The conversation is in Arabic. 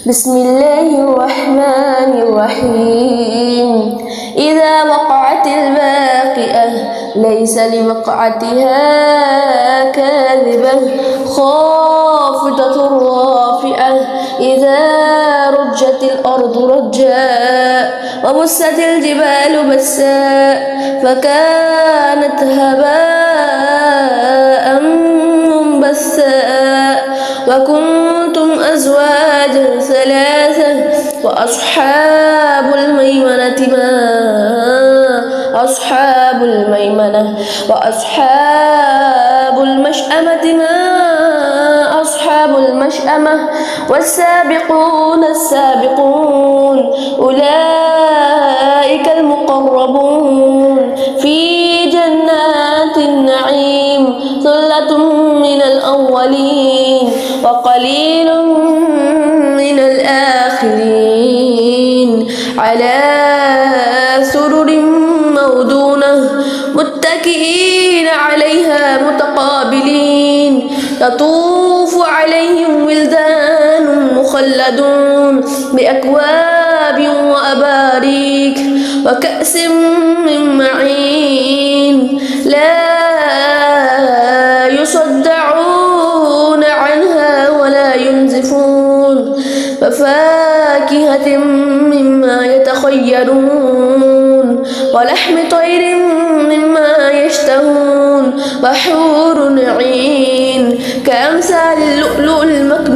بسم الله الرحمن الرحيم إذا وقعت الواقعة ليس لوقعتها كاذبة خافضة رافعة إذا رجت الأرض رجا وبست الجبال بسا فكانت هباء منبثا وكنتم أزواجا ثلاثة وأصحاب الميمنة ما أصحاب الميمنة وأصحاب المشأمة ما أصحاب المشأمة والسابقون السابقون أولئك المقربون في جنات النعيم ثلة من الأولين وقليل من الآخرين على سرر موضونة متكئين عليها متقابلين يطوف عليهم ولدان مخلدون بأكواب وأباريك وكأس من معين لا يصدعون عنها ولا ينزفون وفاكهة مما يتخيرون ولحم طير مما يشتهون وحور عين كأمثال اللؤلؤ المكنون